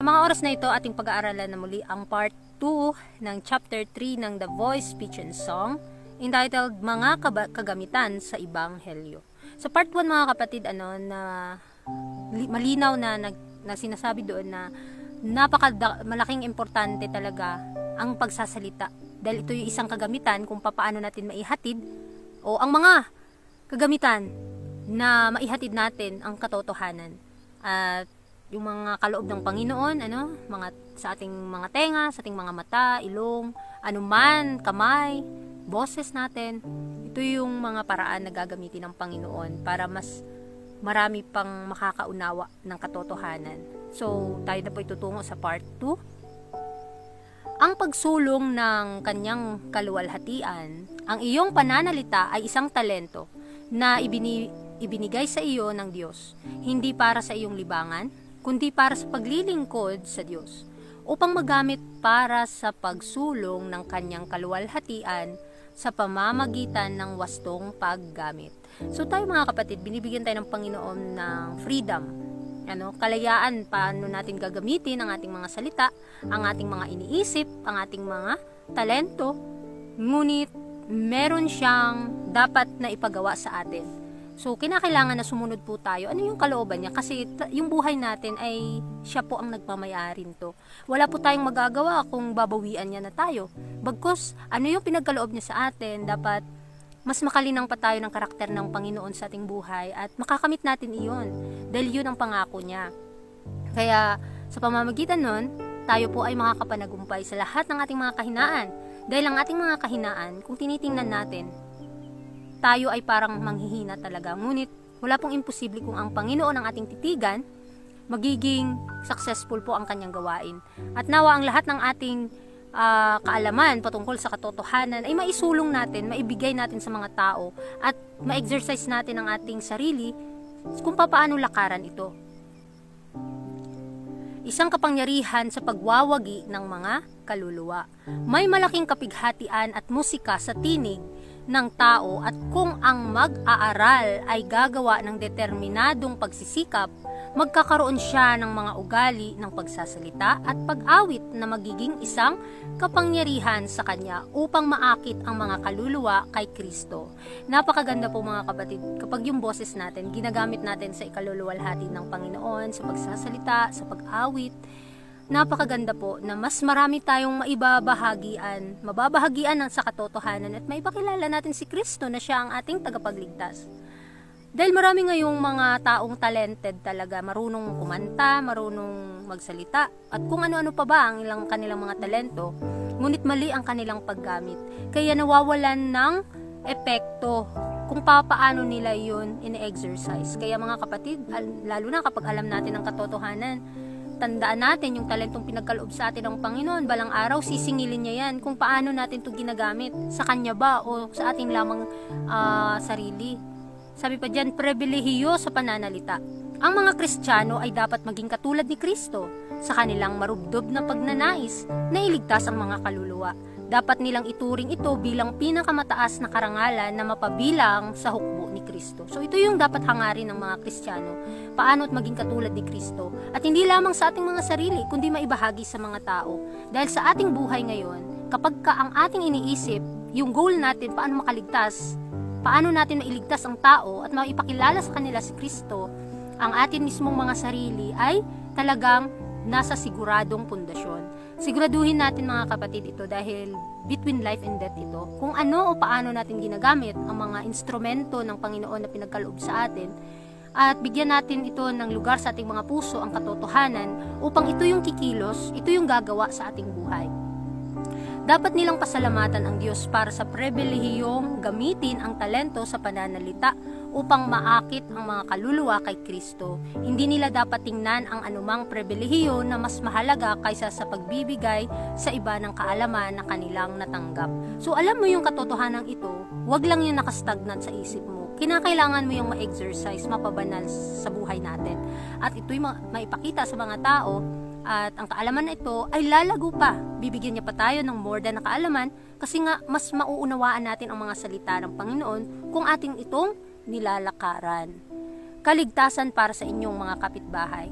mga oras na ito, ating pag-aaralan na muli ang part 2 ng chapter 3 ng The Voice, Speech and Song, entitled Mga Kagamitan sa Ebanghelyo. Sa part 1 mga kapatid, malinaw na sinasabi doon na malaking importante talaga ang pagsasalita. Dahil ito yung isang kagamitan kung paano natin maihatid o ang mga kagamitan na maihatid natin ang katotohanan. At yung mga kaloob ng Panginoon, mga sa ating mga tenga, sa ating mga mata, ilong, anuman, kamay, boses natin. Ito yung mga paraan na gagamitin ng Panginoon para mas marami pang makakaunawa ng katotohanan. So, tayo na po itutungo sa part 2. Ang pagsulong ng kanyang kaluwalhatian, ang iyong pananalita ay isang talento na ibinigay sa iyo ng Diyos, hindi para sa iyong libangan, kundi para sa paglilingkod sa Diyos, upang magamit para sa pagsulong ng kanyang kaluwalhatian sa pamamagitan ng wastong paggamit. So tayo mga kapatid, binibigyan tayo ng Panginoon ng freedom, kalayaan paano natin gagamitin ang ating mga salita, ang ating mga iniisip, ang ating mga talento, ngunit meron siyang dapat na ipagawa sa atin. So, kinakailangan na sumunod po tayo. Ano yung kalooban niya? Kasi yung buhay natin ay siya po ang nagmamay-ari nito. Wala po tayong magagawa kung babawian niya na tayo. Bagkus, ano yung pinagkaloob niya sa atin? Dapat mas makalinang pa tayo ng karakter ng Panginoon sa ating buhay at makakamit natin iyon. Dahil yun ang pangako niya. Kaya, sa pamamagitan nun, tayo po ay makakapanagumpay sa lahat ng ating mga kahinaan. Dahil ang ating mga kahinaan, kung tinitingnan natin, tayo ay parang manghihina talaga. Ngunit wala pong imposible kung ang Panginoon ang ating titigan, magiging successful po ang kanyang gawain. At nawa ang lahat ng ating kaalaman patungkol sa katotohanan ay maisulong natin, maibigay natin sa mga tao at ma-exercise natin ang ating sarili kung paano lakaran ito. Isang kapangyarihan sa pagwawagi ng mga kaluluwa. May malaking kapighatian at musika sa tinig ng tao at kung ang mag-aaral ay gagawa ng determinadong pagsisikap, magkakaroon siya ng mga ugali ng pagsasalita at pag-awit na magiging isang kapangyarihan sa kanya upang maakit ang mga kaluluwa kay Kristo. Napakaganda po mga kapatid kapag yung boses natin ginagamit natin sa ikaluluwalhati ng Panginoon, sa pagsasalita, sa pag-awit. Napakaganda po na mas marami tayong mababahagian sa katotohanan at maipakilala natin si Kristo na siya ang ating tagapagligtas. Dahil marami ngayong mga taong talented talaga, marunong kumanta, marunong magsalita, at kung ano-ano pa ba ang kanilang mga talento, ngunit mali ang kanilang paggamit. Kaya nawawalan ng epekto kung paano nila yun in-exercise. Kaya mga kapatid, lalo na kapag alam natin ang katotohanan, tandaan natin yung talentong pinagkaloob sa atin ng Panginoon. Balang araw, sisingilin niya yan kung paano natin ito ginagamit. Sa Kanya ba o sa ating lamang sarili. Sabi pa dyan, pribilehiyo sa pananalita. Ang mga Kristiyano ay dapat maging katulad ni Kristo sa kanilang marubdob na pagnanais na iligtas ang mga kaluluwa. Dapat nilang ituring ito bilang pinakamataas na karangalan na mapabilang sa hukbo ni Kristo. So ito yung dapat hangarin ng mga Kristiyano, paano at maging katulad ni Kristo. At hindi lamang sa ating mga sarili, kundi maibahagi sa mga tao. Dahil sa ating buhay ngayon, kapag ang ating iniisip, yung goal natin, paano makaligtas, paano natin mailigtas ang tao at maipakilala sa kanila si Kristo, ang atin mismong mga sarili ay talagang nasa siguradong pundasyon. Siguraduhin natin mga kapatid ito dahil between life and death ito. Kung ano o paano natin ginagamit ang mga instrumento ng Panginoon na pinagkaloob sa atin at bigyan natin ito ng lugar sa ating mga puso, ang katotohanan, upang ito yung kikilos, ito yung gagawa sa ating buhay. Dapat nilang pasalamatan ang Diyos para sa pribilehiyong gamitin ang talento sa pananalita upang maakit ang mga kaluluwa kay Kristo. Hindi nila dapat tingnan ang anumang pribilehiyo na mas mahalaga kaysa sa pagbibigay sa iba ng kaalaman na kanilang natanggap. So alam mo yung katotohanan ito, wag lang yung nakastagnant sa isip mo. Kinakailangan mo yung ma-exercise, mapabanal sa buhay natin. At ito'y maipakita sa mga tao. At ang kaalaman na ito ay lalago pa. Bibigyan niya pa tayo ng more than na kaalaman kasi nga mas mauunawaan natin ang mga salita ng Panginoon kung ating itong nilalakaran. Kaligtasan para sa inyong mga kapitbahay.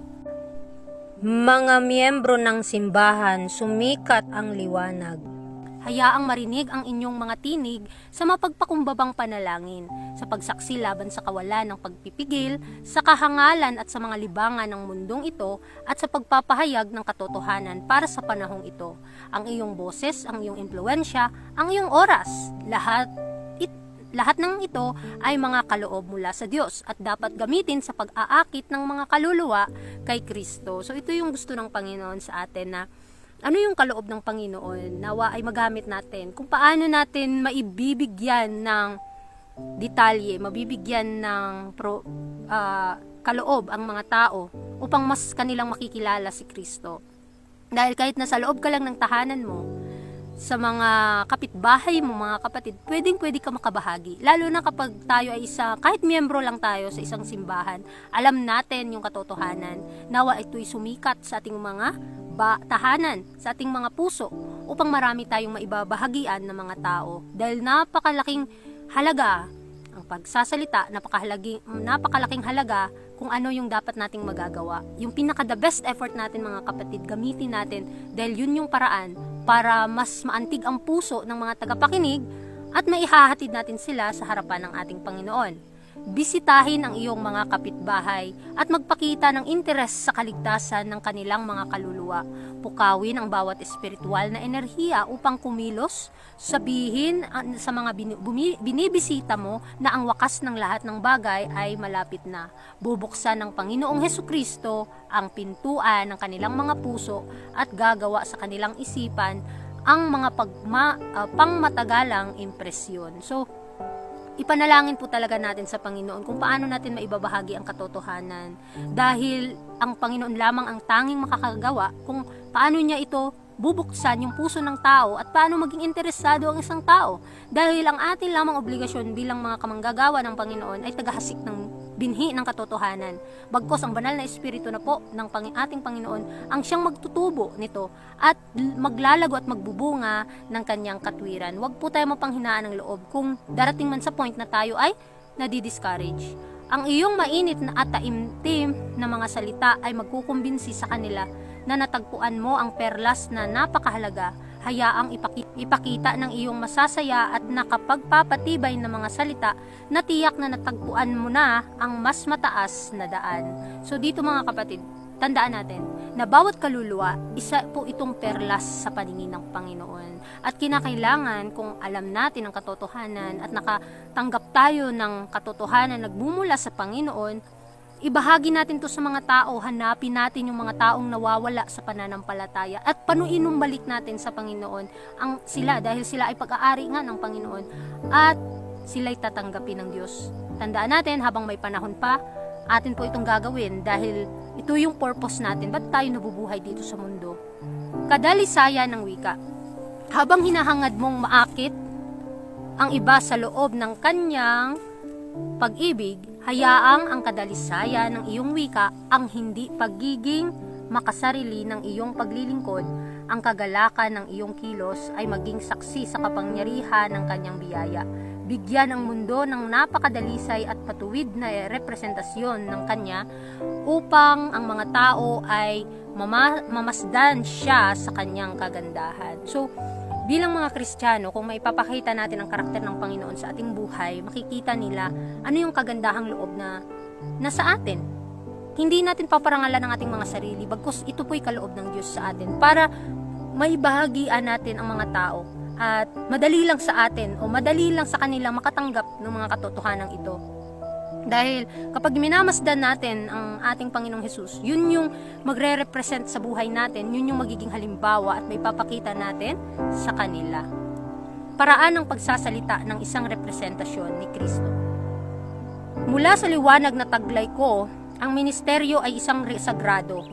Mga miyembro ng simbahan, sumikat ang liwanag. Hayaang marinig ang inyong mga tinig sa mapagpakumbabang panalangin, sa pagsaksi laban sa kawalan ng pagpipigil, sa kahangalan at sa mga libangan ng mundong ito, at sa pagpapahayag ng katotohanan para sa panahong ito. Ang iyong boses, ang iyong impluensya, ang iyong oras, lahat ng ito ay mga kaloob mula sa Diyos at dapat gamitin sa pag-aakit ng mga kaluluwa kay Kristo. So ito yung gusto ng Panginoon sa atin, na ano yung kaloob ng Panginoon, nawa ay magamit natin kung paano natin maibibigyan ng detalye, mabibigyan ng kaloob ang mga tao upang mas kanilang makikilala si Kristo. Dahil kahit nasa loob ka lang ng tahanan mo, sa mga kapitbahay mo, mga kapatid, pwede ka makabahagi. Lalo na kapag tayo ay kahit miyembro lang tayo sa isang simbahan, alam natin yung katotohanan. Nawa ito'y sumikat sa ating mga tahanan, sa ating mga puso, upang marami tayong maibabahagian ng mga tao. Dahil napakalaking halaga ang pagsasalita, napakalaking halaga kung ano yung dapat nating magagawa. Yung the best effort natin, mga kapatid, gamitin natin, dahil yun yung paraan para mas maantig ang puso ng mga tagapakinig at maihahatid natin sila sa harapan ng ating Panginoon. Bisitahin ang iyong mga kapitbahay at magpakita ng interes sa kaligtasan ng kanilang mga kaluluwa. Pukawin ang bawat espiritual na enerhiya upang kumilos. Sabihin sa mga binibisita mo na ang wakas ng lahat ng bagay ay malapit na. Bubuksan ng Panginoong Hesukristo ang pintuan ng kanilang mga puso at gagawa sa kanilang isipan ang mga pangmatagalang impresyon. So, ipanalangin po talaga natin sa Panginoon kung paano natin maibabahagi ang katotohanan, dahil ang Panginoon lamang ang tanging makakagawa kung paano niya ito bubuksan yung puso ng tao at paano maging interesado ang isang tao, dahil ang atin lamang obligasyon bilang mga kamanggagawa ng Panginoon ay tagahasik ng binhi ng katotohanan. Bagkos ang banal na espiritu na po ng ating Panginoon ang siyang magtutubo nito at maglalago at magbubunga ng kanyang katwiran. Huwag po tayo mapanghinaan ng loob kung darating man sa point na tayo ay nadi-discourage. Ang iyong mainit na at taimtim na mga salita ay magkukumbinsi sa kanila na natagpuan mo ang perlas na napakahalaga. Hayaang ipakita ng iyong masasaya at nakapagpapatibay na mga salita na tiyak na natagpuan mo na ang mas mataas na daan. So dito, mga kapatid, tandaan natin na bawat kaluluwa, isa po itong perlas sa paningin ng Panginoon. At kinakailangan kung alam natin ang katotohanan at nakatanggap tayo ng katotohanan na nagmumula sa Panginoon, ibahagi natin to sa mga tao, hanapin natin yung mga taong nawawala sa pananampalataya at panuinumbalik natin sa Panginoon sila, dahil sila ay pag-aari nga ng Panginoon at sila'y tatanggapin ng Diyos. Tandaan natin, habang may panahon pa, atin po itong gagawin dahil ito yung purpose natin. Ba't tayo nabubuhay dito sa mundo? Kadalisaya ng wika. Habang hinahangad mong maakit ang iba sa loob ng kanyang pag-ibig, hayaang ang kadalisaya ng iyong wika, ang hindi pagiging makasarili ng iyong paglilingkod, ang kagalakan ng iyong kilos ay maging saksi sa kapangyarihan ng kanyang biyaya. Bigyan ang mundo ng napakadalisay at patuwid na representasyon ng kanya upang ang mga tao ay mamasdan siya sa kanyang kagandahan. So, bilang mga Kristiyano, kung maipapakita natin ang karakter ng Panginoon sa ating buhay, makikita nila ano yung kagandahang loob na nasa atin. Hindi natin paparangalan ang ating mga sarili, bagkus ito po'y kaloob ng Diyos sa atin para maibahagian natin ang mga tao at madali lang sa atin o madali lang sa kanila makatanggap ng mga katotohanan ito. Dahil kapag minamasdan natin ang ating Panginoong Hesus, yun yung magre-represent sa buhay natin, yun yung magiging halimbawa at may papakita natin sa kanila. Paraan ng pagsasalita ng isang representasyon ni Kristo. Mula sa liwanag na taglay ko, ang ministeryo ay isang sagrado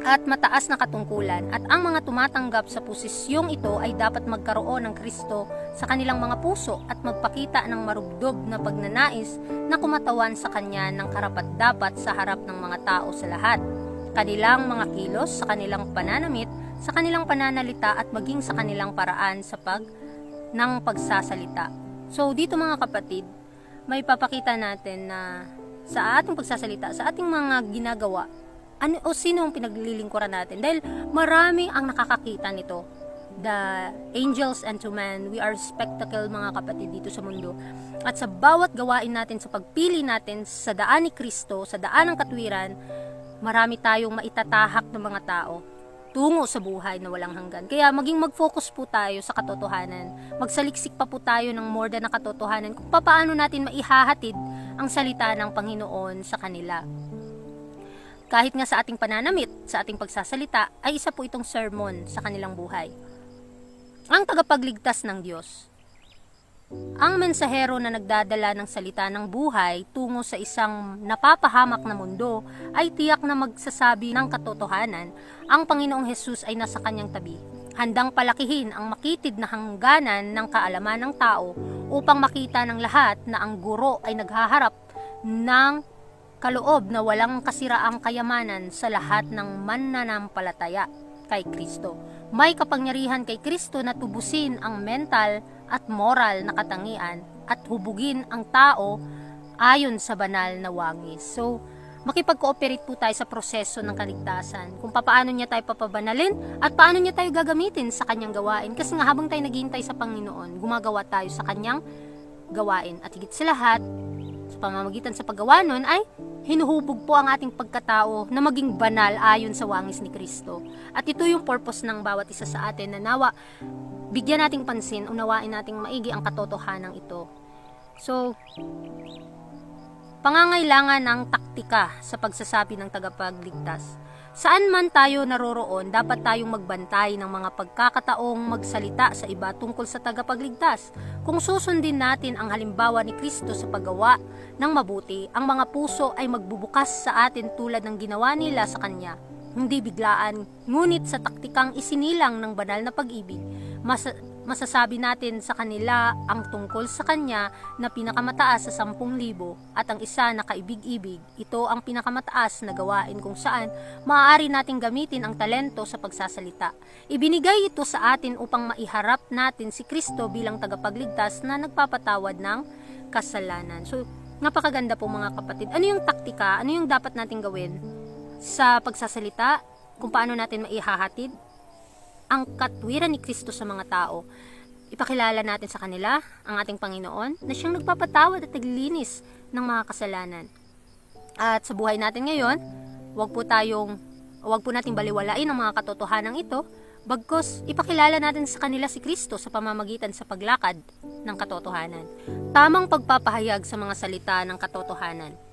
at mataas na katungkulan, at ang mga tumatanggap sa posisyong ito ay dapat magkaroon ng Kristo sa kanilang mga puso at magpakita ng marubdob na pagnanais na kumatawan sa Kanya ng karapat-dapat sa harap ng mga tao sa lahat. Kanilang mga kilos, sa kanilang pananamit, sa kanilang pananalita at maging sa kanilang paraan ng pagsasalita. So dito, mga kapatid, may papakita natin na sa ating pagsasalita, sa ating mga ginagawa, sino ang pinaglilingkuran natin. Dahil marami ang nakakakita nito. The angels and to man, we are spectacle mga kapatid dito sa mundo. At sa bawat gawain natin, sa pagpili natin sa daan ni Kristo, sa daan ng katwiran, marami tayong maitatahak ng mga tao tungo sa buhay na walang hanggan. Kaya maging mag-focus po tayo sa katotohanan. Magsaliksik pa po tayo ng more than na katotohanan kung paano natin maihahatid ang salita ng Panginoon sa kanila. Kahit nga sa ating pananamit, sa ating pagsasalita, ay isa po itong sermon sa kanilang buhay. Ang tagapagligtas ng Diyos. Ang mensahero na nagdadala ng salita ng buhay tungo sa isang napapahamak na mundo ay tiyak na magsasabi ng katotohanan. Ang Panginoong Hesus ay nasa kanyang tabi, handang palakihin ang makitid na hangganan ng kaalaman ng tao upang makita ng lahat na ang guro ay naghaharap ng kaloob na walang kasiraang kayamanan sa lahat ng mananampalataya kay Kristo. May kapangyarihan kay Kristo na tubusin ang mental at moral na katangian at hubugin ang tao ayon sa banal na wangis. So, makipag-cooperate po tayo sa proseso ng kaligtasan, kung paano niya tayo papabanalin at paano niya tayo gagamitin sa kanyang gawain. Kasi nga habang tayo naghihintay sa Panginoon, gumagawa tayo sa kanyang gawain. At higit sa lahat, sa pamamagitan sa paggawa nun ay hinuhubog po ang ating pagkatao na maging banal ayon sa wangis ni Kristo. At ito yung purpose ng bawat isa sa atin na nawa bigyan nating pansin, unawain nating maigi ang katotohanan ito. So, pangangailangan ng taktika sa pagsasabi ng tagapagligtas. Saan man tayo naroroon, dapat tayong magbantay ng mga pagkakataong magsalita sa iba tungkol sa tagapagligtas. Kung susundin natin ang halimbawa ni Kristo sa paggawa ng mabuti, ang mga puso ay magbubukas sa atin tulad ng ginawa nila sa Kanya. Hindi biglaan, ngunit sa taktikang isinilang ng banal na pag-ibig. Masasabi natin sa kanila ang tungkol sa Kanya na pinakamataas sa 10,000 at ang isa na kaibig-ibig. Ito ang pinakamataas na gawain kung saan maaari nating gamitin ang talento sa pagsasalita. Ibinigay ito sa atin upang maiharap natin si Kristo bilang tagapagligtas na nagpapatawad ng kasalanan. So, napakaganda po mga kapatid. Ano yung taktika? Ano yung dapat nating gawin sa pagsasalita? Kung paano natin maihahatid ang katwiran ni Kristo sa mga tao. Ipakilala natin sa kanila ang ating Panginoon na siyang nagpapatawad at naglilinis ng mga kasalanan. At sa buhay natin ngayon, wag po nating baliwalain ang mga katotohanan ito, bagkus ipakilala natin sa kanila si Kristo sa pamamagitan sa paglakad ng katotohanan. Tamang pagpapahayag sa mga salita ng katotohanan.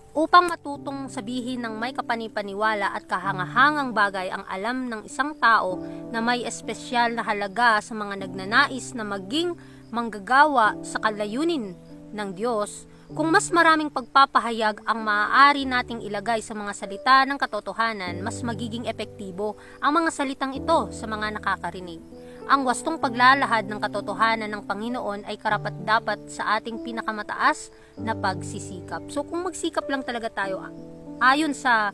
Upang matutong sabihin ng may kapanipaniwala at kahangahangang bagay ang alam ng isang tao na may espesyal na halaga sa mga nagnanais na maging manggagawa sa kalayunin ng Diyos, kung mas maraming pagpapahayag ang maaari nating ilagay sa mga salita ng katotohanan, mas magiging epektibo ang mga salitang ito sa mga nakakarinig. Ang wastong paglalahad ng katotohanan ng Panginoon ay karapat-dapat sa ating pinakamataas na pagsisikap. So kung magsikap lang talaga tayo ayon sa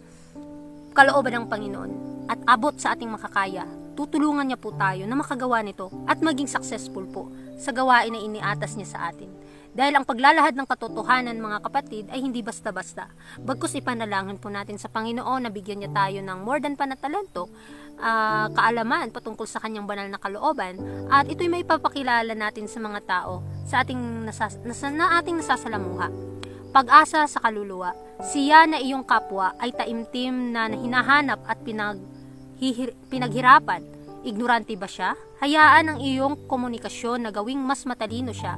kalooban ng Panginoon at abot sa ating makakaya, tutulungan niya po tayo na makagawa nito at maging successful po sa gawain na iniatas niya sa atin. Dahil ang paglalahad ng katotohanan mga kapatid ay hindi basta-basta. Bagkus ipanalangin po natin sa Panginoon na bigyan niya tayo ng more than panatalento, kaalaman patungkol sa kanyang banal na kalooban, at ito'y may papakilala natin sa mga tao sa ating nasasalamuha. Pag-asa sa kaluluwa. Siya na iyong kapwa ay taimtim na hinahanap at pinaghirapan. Ignorante ba siya? Hayaan ang iyong komunikasyon na gawing mas matalino siya.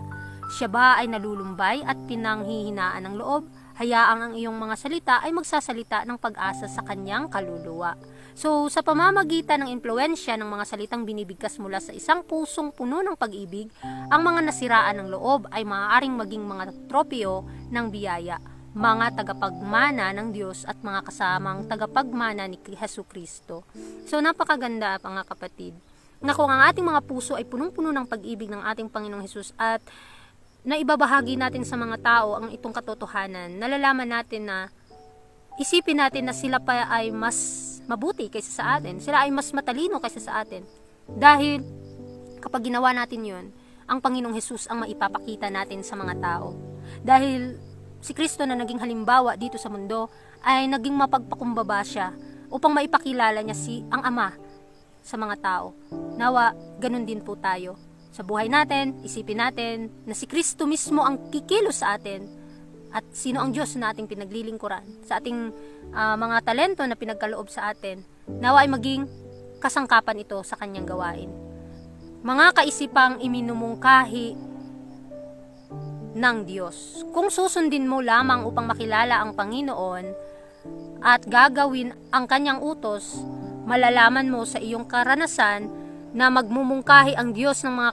Siya ba ay nalulumbay at pinanghihinaan ng loob? Hayaang ang iyong mga salita ay magsasalita ng pag-asa sa kanyang kaluluwa. So, sa pamamagitan ng impluensya ng mga salitang binibigkas mula sa isang pusong puno ng pag-ibig, ang mga nasiraan ng loob ay maaaring maging mga tropeo ng biyaya, mga tagapagmana ng Diyos at mga kasamang tagapagmana ni Jesucristo. So, napakaganda mga kapatid, na kung ang ating mga puso ay punong-puno ng pag-ibig ng ating Panginoong Hesus at na ibabahagi natin sa mga tao ang itong katotohanan, nalalaman natin na isipin natin na sila pa ay mas mabuti kaysa sa atin, sila ay mas matalino kaysa sa atin. Dahil kapag ginawa natin yun, ang Panginoong Hesus ang maipapakita natin sa mga tao. Dahil si Kristo na naging halimbawa dito sa mundo ay naging mapagpakumbaba siya upang maipakilala niya ang Ama sa mga tao. Nawa, ganun din po tayo. Sa buhay natin, isipin natin na si Kristo mismo ang kikilos sa atin at sino ang Diyos na ating pinaglilingkuran sa ating mga talento na pinagkaloob sa atin. Nawa ay maging kasangkapan ito sa kanyang gawain. Mga kaisipang iminumungkahi ng Diyos. Kung susundin mo lamang upang makilala ang Panginoon at gagawin ang kanyang utos, malalaman mo sa iyong karanasan na magmumungkahi ang Diyos ng mga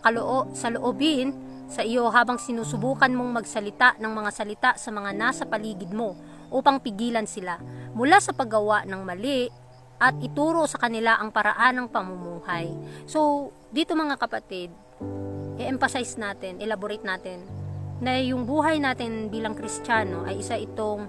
sa loobin sa iyo habang sinusubukan mong magsalita ng mga salita sa mga nasa paligid mo upang pigilan sila mula sa paggawa ng mali at ituro sa kanila ang paraan ng pamumuhay. So, dito mga kapatid, i-emphasize natin, elaborate natin, na yung buhay natin bilang Kristiyano ay isa itong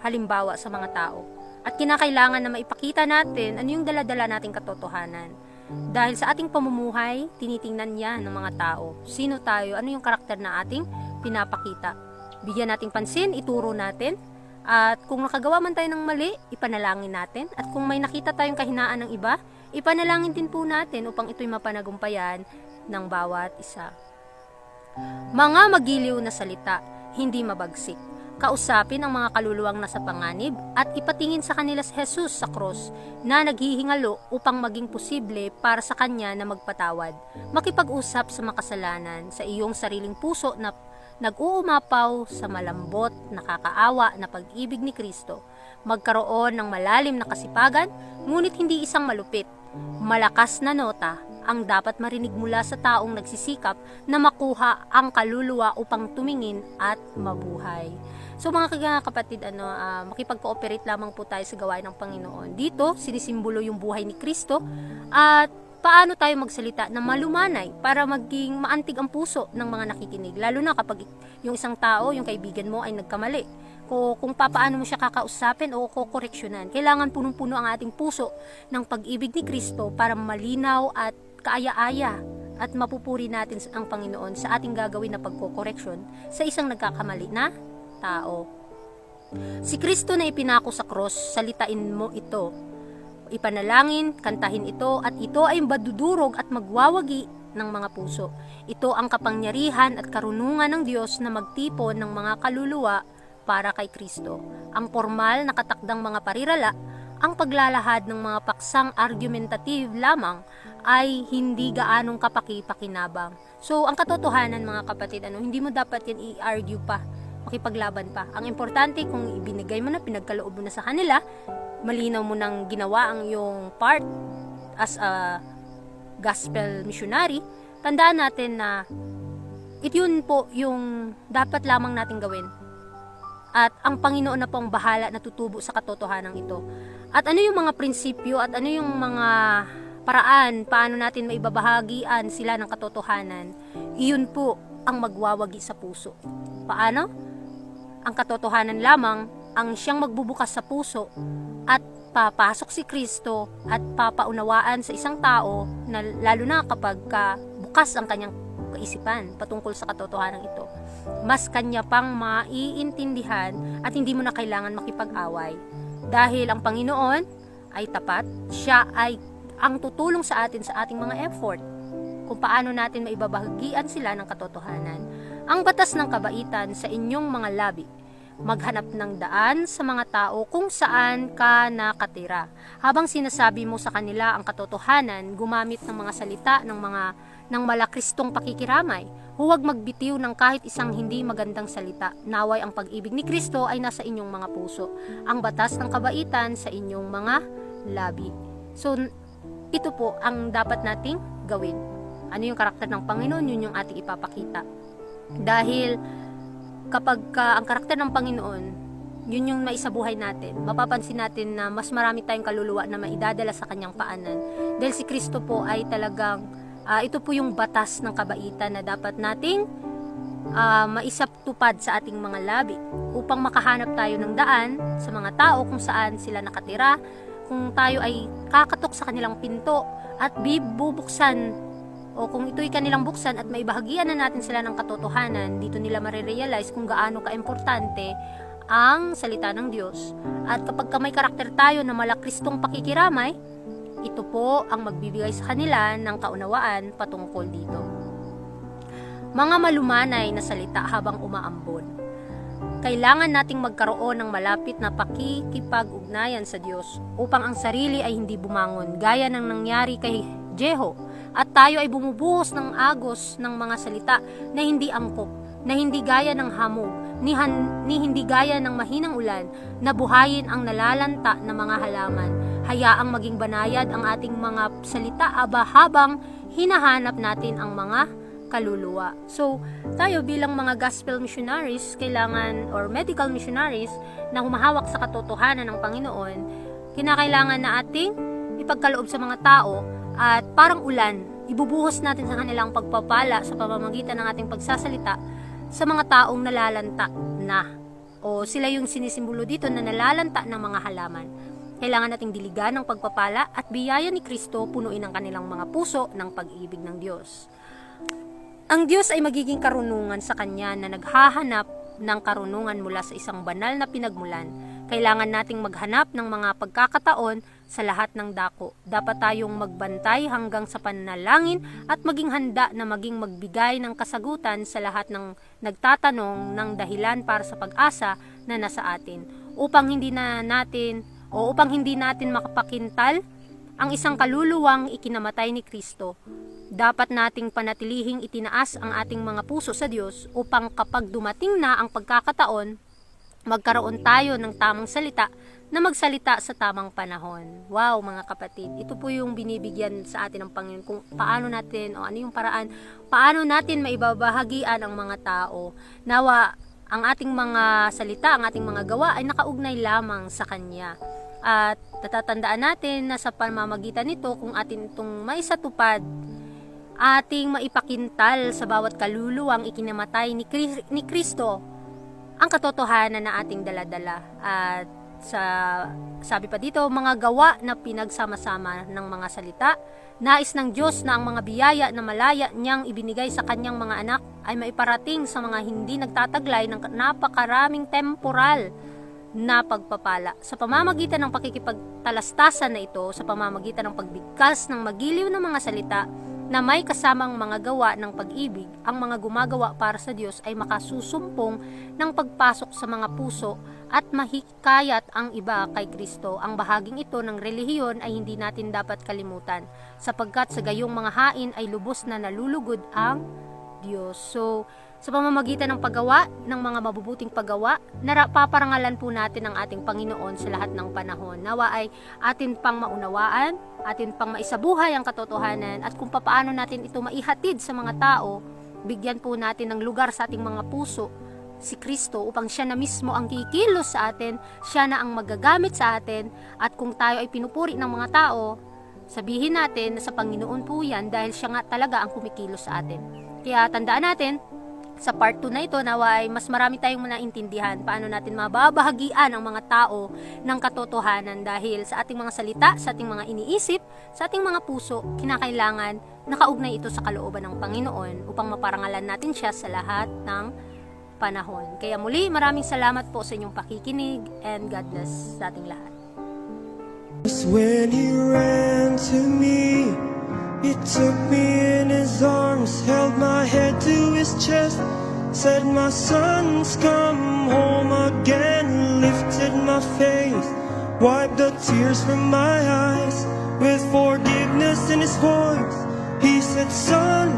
halimbawa sa mga tao. At kinakailangan na maipakita natin ano yung dala-dala nating katotohanan. Dahil sa ating pamumuhay, tinitingnan niya ng mga tao. Sino tayo? Ano yung karakter na ating pinapakita? Bigyan nating pansin, ituro natin. At kung nakagawa man tayo ng mali, ipanalangin natin. At kung may nakita tayong kahinaan ng iba, ipanalangin din po natin upang ito'y mapanagumpayan ng bawat isa. Mga magiliw na salita, hindi mabagsik. Kausapin ang mga kaluluwang nasa panganib at ipatingin sa kanila si Jesus sa krus na naghihingalo upang maging posible para sa kanya na magpatawad. Makipag-usap sa makasalanan sa iyong sariling puso na nag-uumapaw sa malambot, nakakaawa na pag-ibig ni Kristo. Magkaroon ng malalim na kasipagan, ngunit hindi isang malupit, malakas na nota ang dapat marinig mula sa taong nagsisikap na makuha ang kaluluwa upang tumingin at mabuhay. So mga kapatid, makipag-cooperate lamang po tayo sa gawain ng Panginoon. Dito, sinisimbolo yung buhay ni Kristo at paano tayo magsalita na malumanay para maging maantig ang puso ng mga nakikinig. Lalo na kapag yung isang tao, yung kaibigan mo ay nagkamali. Kung paano mo siya kakausapin o kokoreksyonan. Kailangan punong-puno ang ating puso ng pag-ibig ni Kristo para malinaw at kaaya-aya at mapupuri natin ang Panginoon sa ating gagawin na pagkokoreksyon sa isang nagkakamali na tao. Si Kristo na ipinako sa cross, salitain mo ito. Ipanalangin, kantahin ito, at ito ay madudurog at magwawagi ng mga puso. Ito ang kapangyarihan at karunungan ng Diyos na magtipon ng mga kaluluwa para kay Kristo. Ang formal na katakdang mga parirala, ang paglalahad ng mga paksang argumentative lamang ay hindi gaanong kapaki-pakinabang. So, ang katotohanan mga kapatid, hindi mo dapat yan i-argue pa, makipaglaban pa. Ang importante, kung ibinigay mo na, pinagkaloob mo na sa kanila, malinaw mo nang ginawa ang iyong part as a gospel missionary, tandaan natin na yun po yung dapat lamang natin gawin. At ang Panginoon na po ang bahala na tutubo sa katotohanan ito. At ano yung mga prinsipyo at ano yung mga paraan paano natin maibabahagian sila ng katotohanan, iyon po ang magwawagi sa puso. Paano? Ang katotohanan lamang ang siyang magbubukas sa puso at papasok si Kristo at papaunawaan sa isang tao na lalo na kapag bukas ang kanyang kaisipan patungkol sa katotohanan ito. Mas kanya pang maiintindihan at hindi mo na kailangan makipag-away. Dahil ang Panginoon ay tapat, siya ay ang tutulong sa atin sa ating mga effort kung paano natin maibabahagian sila ng katotohanan. Ang batas ng kabaitan sa inyong mga labi, maghanap ng daan sa mga tao kung saan ka nakatira. Habang sinasabi mo sa kanila ang katotohanan, gumamit ng mga salita ng malakristong pakikiramay. Huwag magbitiw ng kahit isang hindi magandang salita. Naway ang pag-ibig ni Kristo ay nasa inyong mga puso. Ang batas ng kabaitan sa inyong mga labi. So, ito po ang dapat nating gawin. Ano yung karakter ng Panginoon, yun yung ating ipapakita. Dahil kapag ang karakter ng Panginoon, yun yung maisabuhay natin, mapapansin natin na mas marami tayong kaluluwa na maidadala sa kanyang paanan. Dahil si Kristo po ay talagang ito po yung batas ng kabaitan na dapat nating maisatupad sa ating mga labi upang makahanap tayo ng daan sa mga tao kung saan sila nakatira, kung tayo ay kakatok sa kanilang pinto at bubuksan o kung ito'y kanilang buksan at maibahagian na natin sila ng katotohanan, dito nila marirealize kung gaano ka-importante ang salita ng Diyos. At kapag may karakter tayo na malakristong pakikiramay, ito po ang magbibigay sa kanila ng kaunawaan patungkol dito. Mga malumanay na salita habang umaambon. Kailangan nating magkaroon ng malapit na pakikipag-ugnayan sa Diyos upang ang sarili ay hindi bumangon gaya ng nangyari kay Jeho, at tayo ay bumubuhos ng agos ng mga salita na hindi angkop, na hindi gaya ng hamog, ni hindi gaya ng mahinang ulan, na buhayin ang nalalanta na mga halaman. Hayaang maging banayad ang ating mga salita habang hinahanap natin ang mga kaluluwa. So, tayo bilang mga gospel missionaries, kailangan, or medical missionaries, na humahawak sa katotohanan ng Panginoon, kinakailangan na ating ipagkaloob sa mga tao at parang ulan, ibubuhos natin sa kanilang pagpapala sa pamamagitan ng ating pagsasalita sa mga taong nalalanta na, o sila yung sinisimbolo dito na nalalanta ng mga halaman. Kailangan nating diligan ng pagpapala at biyaya ni Kristo, punuin ang kanilang mga puso ng pag-ibig ng Diyos. Ang Diyos ay magiging karunungan sa Kanya na naghahanap ng karunungan mula sa isang banal na pinagmulan. Kailangan nating maghanap ng mga pagkakataon sa lahat ng dako. Dapat tayong magbantay hanggang sa panalangin at maging handa na maging magbigay ng kasagutan sa lahat ng nagtatanong ng dahilan para sa pag-asa na nasa atin. Upang hindi natin makapakintal ang isang kaluluwang ikinamatay ni Kristo, dapat nating panatilihing itinaas ang ating mga puso sa Diyos upang kapag dumating na ang pagkakataon, magkaroon tayo ng tamang salita na magsalita sa tamang panahon. Wow, mga kapatid, ito po yung binibigyan sa atin ng Panginoon kung paano natin, o ano yung paraan, paano natin maibabahagian ang mga tao. Nawa, ang ating mga salita, ang ating mga gawa ay nakaugnay lamang sa Kanya. At natatandaan natin na sa pamamagitan nito, kung atin itong maisatupad, ating maipakintal sa bawat kaluluwang ikinamatay ni Kristo ang katotohanan na ating daladala. At sabi pa dito, mga gawa na pinagsama-sama ng mga salita, nais ng Diyos na ang mga biyaya na malaya niyang ibinigay sa kanyang mga anak ay maiparating sa mga hindi nagtataglay ng napakaraming temporal na pagpapala. Sa pamamagitan ng pakikipagtalastasan na ito, sa pamamagitan ng pagbigkas ng magiliw ng mga salita na may kasamang mga gawa ng pag-ibig, ang mga gumagawa para sa Diyos ay makasusumpong ng pagpasok sa mga puso at mahikayat ang iba kay Kristo. Ang bahaging ito ng relihiyon ay hindi natin dapat kalimutan, sapagkat sa gayong mga hain ay lubos na nalulugod ang Diyos. So, sa pamamagitan ng paggawa, ng mga mabubuting paggawa, paparangalan po natin ang ating Panginoon sa lahat ng panahon. Nawa ay atin pang maunawaan, atin pang maisabuhay ang katotohanan, at kung paano natin ito maihatid sa mga tao, bigyan po natin ng lugar sa ating mga puso si Kristo upang siya na mismo ang kikilos sa atin, siya na ang magagamit sa atin, at kung tayo ay pinupuri ng mga tao, sabihin natin na sa Panginoon po yan dahil siya nga talaga ang kumikilos sa atin. Kaya tandaan natin, sa part 2 na ito, nawa ay mas marami tayong naintindihan paano natin mababahagian ang mga tao ng katotohanan, dahil sa ating mga salita, sa ating mga iniisip, sa ating mga puso, kinakailangan nakaugnay ito sa kalooban ng Panginoon upang maparangalan natin siya sa lahat ng panahon. Kaya muli, maraming salamat po sa inyong pakikinig, and God bless sa ating lahat. When he ran to me, he took me in his arms, held my head to his chest, said, "My son's come home again," lifted my face, wiped the tears from my eyes, with forgiveness in his voice. He said, "Son,